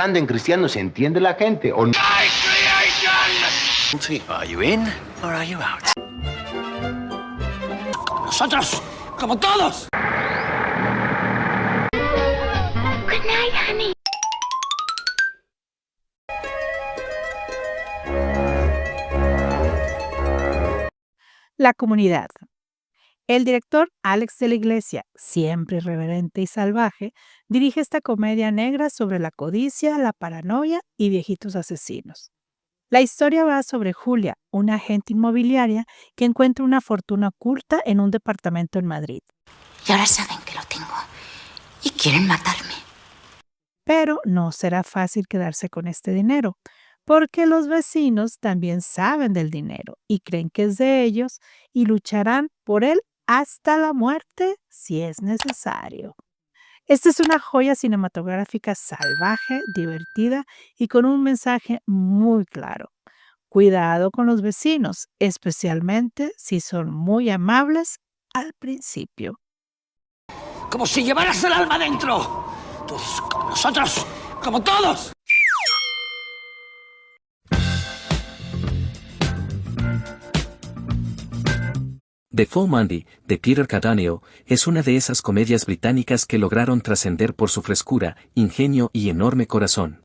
trabajando en Cristiano, ¿se entiende la gente o no? Are you in or are you out? ¡Nosotros! ¡Como todos! Good night, honey. La comunidad. El director Alex de la Iglesia, siempre irreverente y salvaje, dirige esta comedia negra sobre la codicia, la paranoia y viejitos asesinos. La historia va sobre Julia, una agente inmobiliaria que encuentra una fortuna oculta en un departamento en Madrid. Y ahora saben que lo tengo. Y quieren matarme. Pero no será fácil quedarse con este dinero, porque los vecinos también saben del dinero y creen que es de ellos y lucharán por él hasta la muerte si es necesario. Esta es una joya cinematográfica salvaje, divertida y con un mensaje muy claro. Cuidado con los vecinos, especialmente si son muy amables al principio. ¡Como si llevaras el alma dentro! ¡Tú eres como nosotros! ¡Como todos! The Full Monty, de Peter Cattaneo, es una de esas comedias británicas que lograron trascender por su frescura, ingenio y enorme corazón.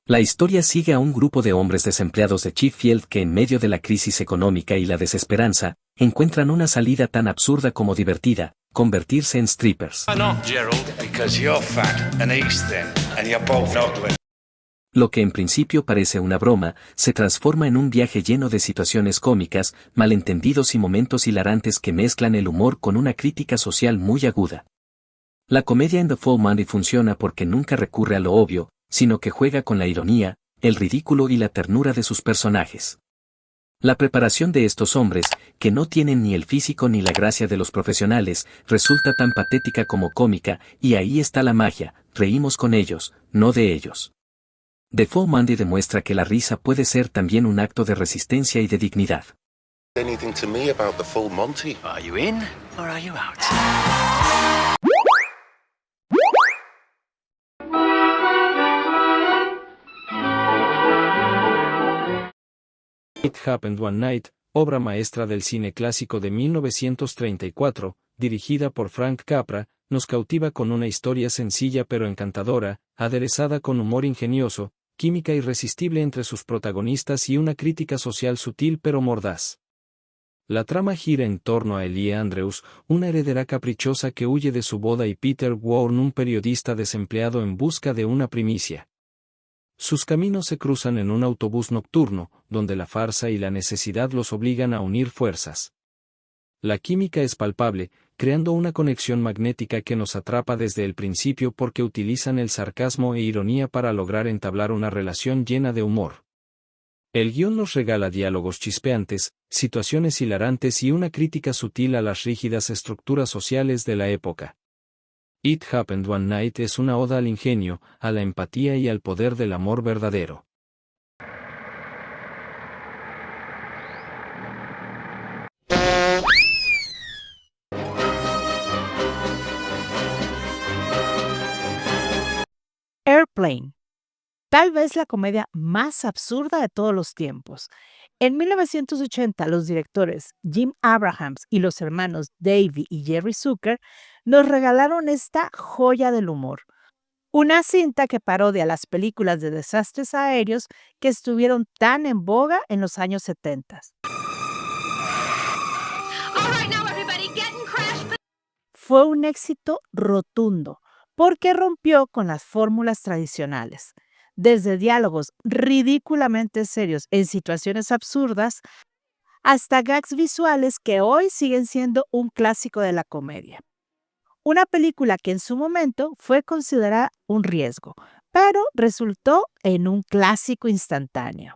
La historia sigue a un grupo de hombres desempleados de Sheffield que en medio de la crisis económica y la desesperanza, encuentran una salida tan absurda como divertida: convertirse en strippers. Why not, Gerald? Because you're fat and he's thin and you're both ugly. Lo que en principio parece una broma, se transforma en un viaje lleno de situaciones cómicas, malentendidos y momentos hilarantes que mezclan el humor con una crítica social muy aguda. La comedia en The Full Monty funciona porque nunca recurre a lo obvio, sino que juega con la ironía, el ridículo y la ternura de sus personajes. La preparación de estos hombres, que no tienen ni el físico ni la gracia de los profesionales, resulta tan patética como cómica, y ahí está la magia: reímos con ellos, no de ellos. The Full Monty demuestra que la risa puede ser también un acto de resistencia y de dignidad. Anything to me about the Full Monty? Are you in or are you out? It Happened One Night, obra maestra del cine clásico de 1934, dirigida por Frank Capra, nos cautiva con una historia sencilla pero encantadora, aderezada con humor ingenioso, química irresistible entre sus protagonistas y una crítica social sutil pero mordaz. La trama gira en torno a Ellie Andrews, una heredera caprichosa que huye de su boda, y Peter Warne, un periodista desempleado en busca de una primicia. Sus caminos se cruzan en un autobús nocturno, donde la farsa y la necesidad los obligan a unir fuerzas. La química es palpable, creando una conexión magnética que nos atrapa desde el principio porque utilizan el sarcasmo e ironía para lograr entablar una relación llena de humor. El guión nos regala diálogos chispeantes, situaciones hilarantes y una crítica sutil a las rígidas estructuras sociales de la época. It Happened One Night es una oda al ingenio, a la empatía y al poder del amor verdadero. Airplane. Tal vez la comedia más absurda de todos los tiempos. En 1980, los directores Jim Abrahams y los hermanos Davey y Jerry Zucker nos regalaron esta joya del humor. Una cinta que parodia las películas de desastres aéreos que estuvieron tan en boga en los años 70. Fue un éxito rotundo porque rompió con las fórmulas tradicionales. Desde diálogos ridículamente serios en situaciones absurdas hasta gags visuales que hoy siguen siendo un clásico de la comedia. Una película que en su momento fue considerada un riesgo, pero resultó en un clásico instantáneo.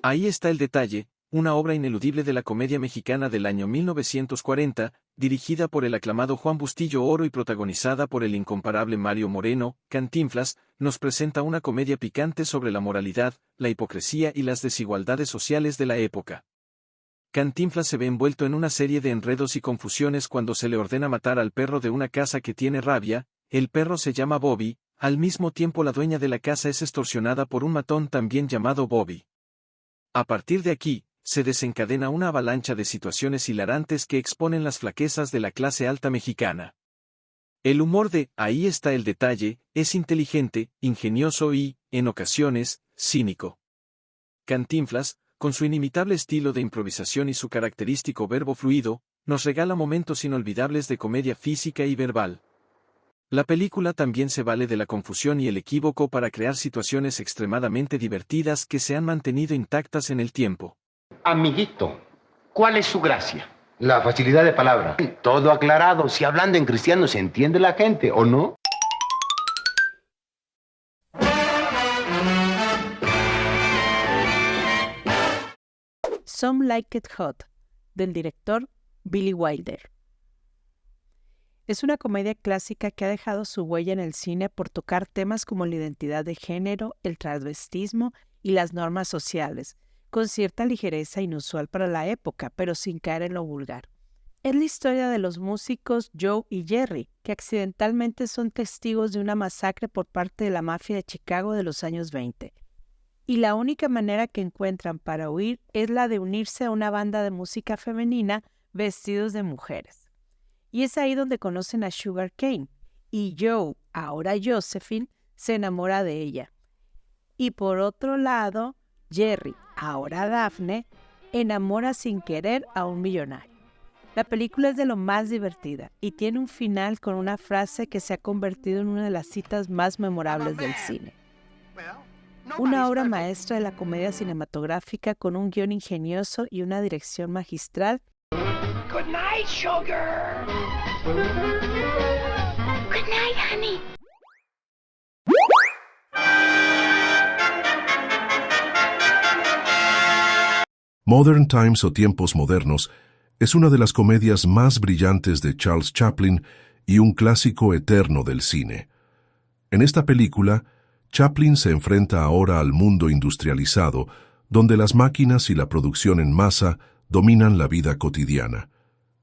Ahí está el detalle, una obra ineludible de la comedia mexicana del año 1940, dirigida por el aclamado Juan Bustillo Oro y protagonizada por el incomparable Mario Moreno. Cantinflas nos presenta una comedia picante sobre la moralidad, la hipocresía y las desigualdades sociales de la época. Cantinflas se ve envuelto en una serie de enredos y confusiones cuando se le ordena matar al perro de una casa que tiene rabia. El perro se llama Bobby, al mismo tiempo la dueña de la casa es extorsionada por un matón también llamado Bobby. A partir de aquí, se desencadena una avalancha de situaciones hilarantes que exponen las flaquezas de la clase alta mexicana. El humor de Ahí está el detalle es inteligente, ingenioso y, en ocasiones, cínico. Cantinflas, con su inimitable estilo de improvisación y su característico verbo fluido, nos regala momentos inolvidables de comedia física y verbal. La película también se vale de la confusión y el equívoco para crear situaciones extremadamente divertidas que se han mantenido intactas en el tiempo. Amiguito, ¿cuál es su gracia? La facilidad de palabra. Todo aclarado. Si hablando en cristiano se entiende la gente, ¿o no? Some Like It Hot, del director Billy Wilder. Es una comedia clásica que ha dejado su huella en el cine por tocar temas como la identidad de género, el transvestismo y las normas sociales, con cierta ligereza inusual para la época, pero sin caer en lo vulgar. Es la historia de los músicos Joe y Jerry, que accidentalmente son testigos de una masacre por parte de la mafia de Chicago de los años 20. Y la única manera que encuentran para huir es la de unirse a una banda de música femenina vestidos de mujeres. Y es ahí donde conocen a Sugar Cane, y Joe, ahora Josephine, se enamora de ella. Y por otro lado, Jerry, ahora Daphne, enamora sin querer a un millonario. La película es de lo más divertida y tiene un final con una frase que se ha convertido en una de las citas más memorables del cine. Una obra maestra de la comedia cinematográfica con un guión ingenioso y una dirección magistral. Good night, sugar. Good night, honey. Modern Times o Tiempos Modernos es una de las comedias más brillantes de Charles Chaplin y un clásico eterno del cine. En esta película, Chaplin se enfrenta ahora al mundo industrializado, donde las máquinas y la producción en masa dominan la vida cotidiana.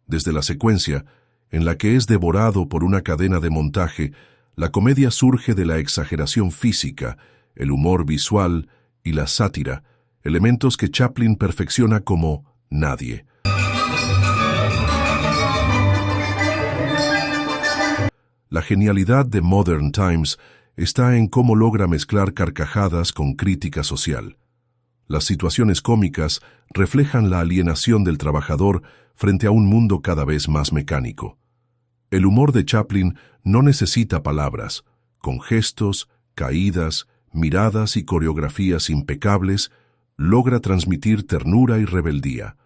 Desde la secuencia, en la que es devorado por una cadena de montaje, la comedia surge de la exageración física, el humor visual y la sátira, elementos que Chaplin perfecciona como nadie. La genialidad de Modern Times está en cómo logra mezclar carcajadas con crítica social. Las situaciones cómicas reflejan la alienación del trabajador frente a un mundo cada vez más mecánico. El humor de Chaplin no necesita palabras. Con gestos, caídas, miradas y coreografías impecables, logra transmitir ternura y rebeldía.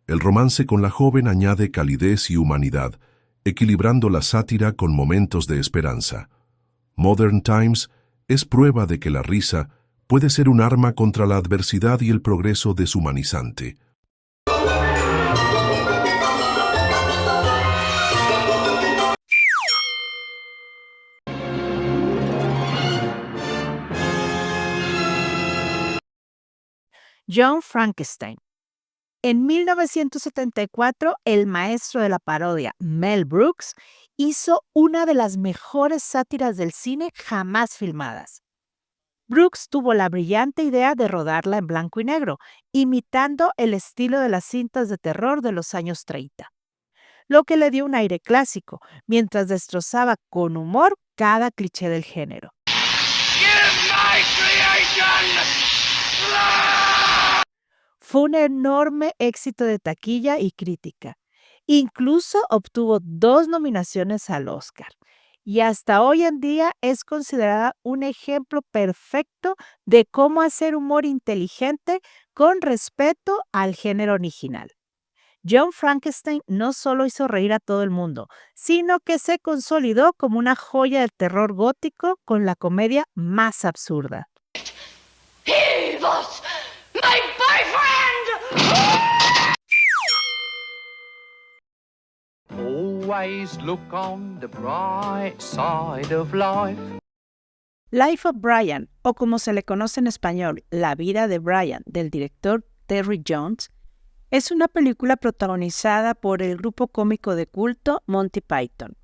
El romance con la joven añade calidez y humanidad, equilibrando la sátira con momentos de esperanza. Modern Times es prueba de que la risa puede ser un arma contra la adversidad y el progreso deshumanizante. Young Frankenstein. En 1974, el maestro de la parodia, Mel Brooks, hizo una de las mejores sátiras del cine jamás filmadas. Brooks tuvo la brillante idea de rodarla en blanco y negro, imitando el estilo de las cintas de terror de los años 30, lo que le dio un aire clásico, mientras destrozaba con humor cada cliché del género. Fue un enorme éxito de taquilla y crítica. Incluso obtuvo 2 nominaciones al Oscar. Y hasta hoy en día es considerada un ejemplo perfecto de cómo hacer humor inteligente con respeto al género original. Young Frankenstein no solo hizo reír a todo el mundo, sino que se consolidó como una joya del terror gótico con la comedia más absurda. He was my boyfriend! Always look on the bright side of life. Life of Brian, o como se le conoce en español, La vida de Brian, del director Terry Jones, Es una película protagonizada por el grupo cómico de culto Monty Python.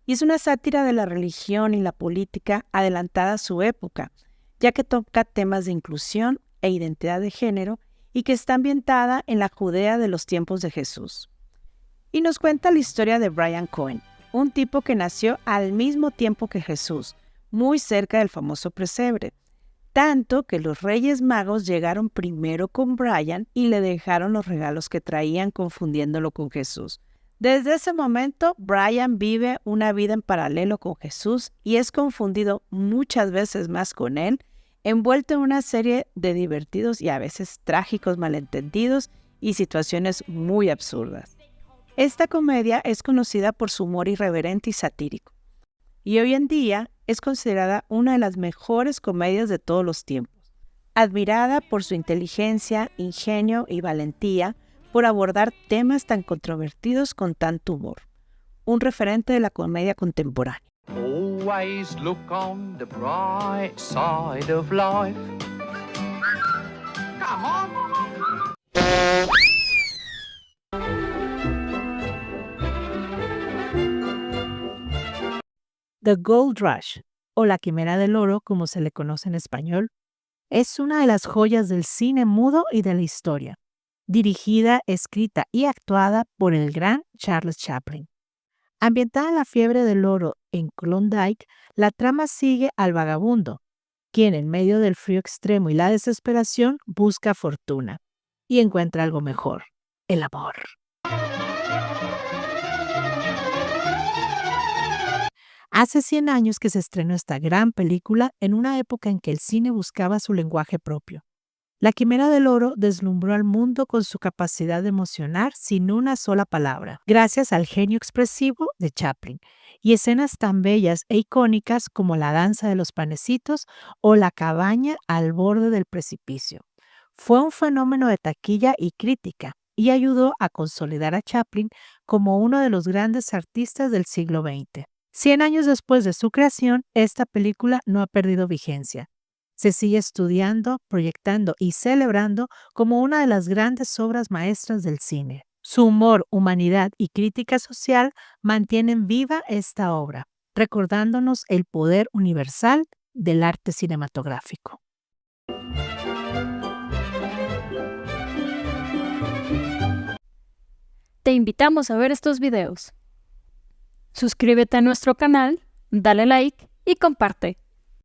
Y es una sátira de la religión y la política adelantada a su época, ya que toca temas de inclusión e identidad de género y que está ambientada en la Judea de los tiempos de Jesús. Y nos cuenta la historia de Brian Cohen, un tipo que nació al mismo tiempo que Jesús, muy cerca del famoso pesebre, tanto que los Reyes Magos llegaron primero con Brian y le dejaron los regalos que traían confundiéndolo con Jesús. Desde ese momento, Brian vive una vida en paralelo con Jesús y es confundido muchas veces más con él, envuelto en una serie de divertidos y a veces trágicos malentendidos y situaciones muy absurdas. Esta comedia es conocida por su humor irreverente y satírico, y hoy en día es considerada una de las mejores comedias de todos los tiempos, admirada por su inteligencia, ingenio y valentía por abordar temas tan controvertidos con tanto humor, un referente de la comedia contemporánea. Always look on the bright side of life. Come on. The Gold Rush, o La Quimera del Oro, como se le conoce en español, es una de las joyas del cine mudo y de la historia, dirigida, escrita y actuada por el gran Charles Chaplin. Ambientada en la fiebre del oro en Klondike, la trama sigue al vagabundo, quien en medio del frío extremo y la desesperación busca fortuna y encuentra algo mejor, el amor. Hace 100 años que se estrenó esta gran película en una época en que el cine buscaba su lenguaje propio. La Quimera del Oro deslumbró al mundo con su capacidad de emocionar sin una sola palabra, gracias al genio expresivo de Chaplin, y escenas tan bellas e icónicas como la danza de los panecitos o la cabaña al borde del precipicio. Fue un fenómeno de taquilla y crítica, y ayudó a consolidar a Chaplin como uno de los grandes artistas del siglo XX. 100 años después de su creación, esta película no ha perdido vigencia. Se sigue estudiando, proyectando y celebrando como una de las grandes obras maestras del cine. Su humor, humanidad y crítica social mantienen viva esta obra, recordándonos el poder universal del arte cinematográfico. Te invitamos a ver estos videos. Suscríbete a nuestro canal, dale like y comparte.